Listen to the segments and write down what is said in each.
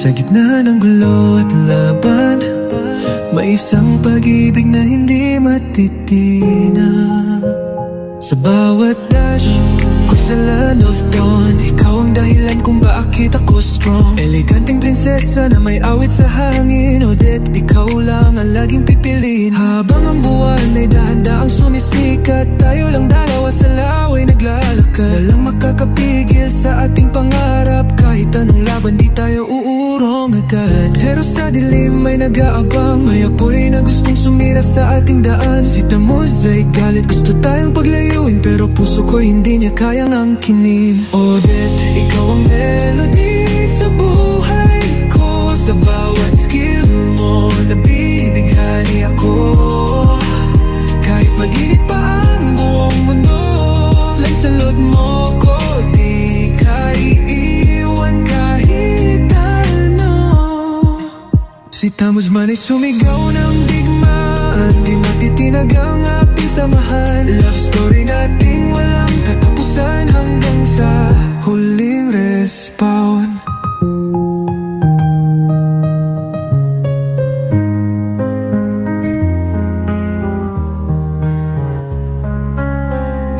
Sa gitna ng gulo at laban, may isang pag-ibig na hindi matitinag. Sa bawat dash ko sa land of dawn, ikaw ang dahilan kung bakit ako strong. Eleganteng prinsesa na may awit sa hangin, Odette, ikaw lang ang laging pipiliin. Habang ang buwan ay dahan-daang sumisikat, tayo lang dalawa sa laway naglalakad. Walang makakapigil sa ating pangarap, kahit anong laban di tayo uurong agad. Pero sa dilim may nag-aabang, may apoy na gustong sumira sa ating daan. Si Tamuz ay galit, gusto tayong paglayuin, pero puso ko hindi niya kayang angkinin. Odette, ikaw ang melody sa buhay ko. Sa bawat skill mo, nabibighani ako. Kahit maginit pa ang buong mundo, lansalot mo ko, di ka iiwan kahit ano. Si Tamuz man ay sumigaw ng digmaan, di matitinag ang ating samahan. Love story nating walang katapusan hanggang sa huling respawn.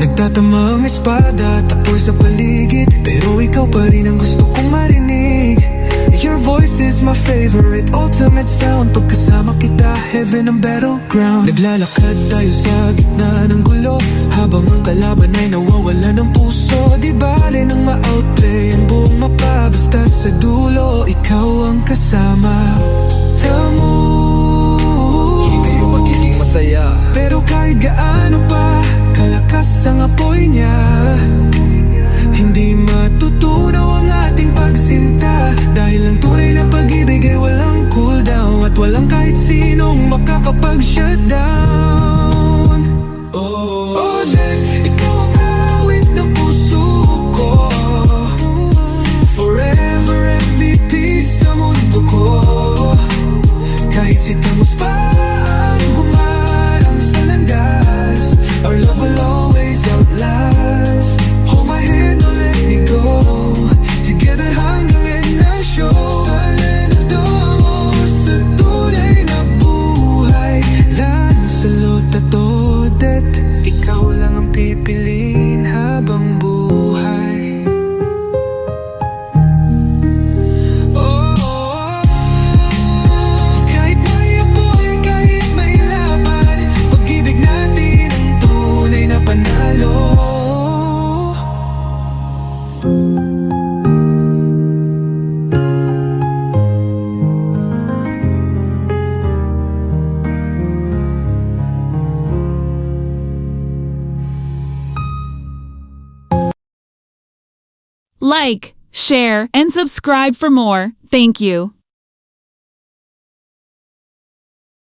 Nagtatama ang espada, tapoy sa paligid, pero ikaw pa rin ang gusto kong marinig. Your voice is my favorite, ultimate sound. Pagkasama kita, heaven ang battleground. Naglalakad tayo sa gitna ng gulo, habang ang kalaban ay nawawala ng puso. Di bale nang ma-outplay ang buong mapa, basta sa dulo, ikaw ang kasama. Tamuz, hindi yung magiging masaya, pero kahit gaano pa kalakas ang apoy niya, hindi matutunaw ang ating pagsinta. Dahil ang tunay na pag-ibig ay walang cooldown, at walang kahit sinong makakapag-shutdown. Odette, ikaw ang awit ng puso ko, forever MVP sa mundo ko. Kahit si Tamuz pa ang humarang sa landas, our love will always outlast. Hold my hand, don't let me go, together hanggang end ng show. Sa land of Tamuz, sa tunay na buhay, Lancelot at Odette, ikaw lang ang pipiliin habang buhay. Kahit may apoy, kahit may laban, pag-ibig natin ang tunay na panalo. Like, share, and subscribe for more. Thank you.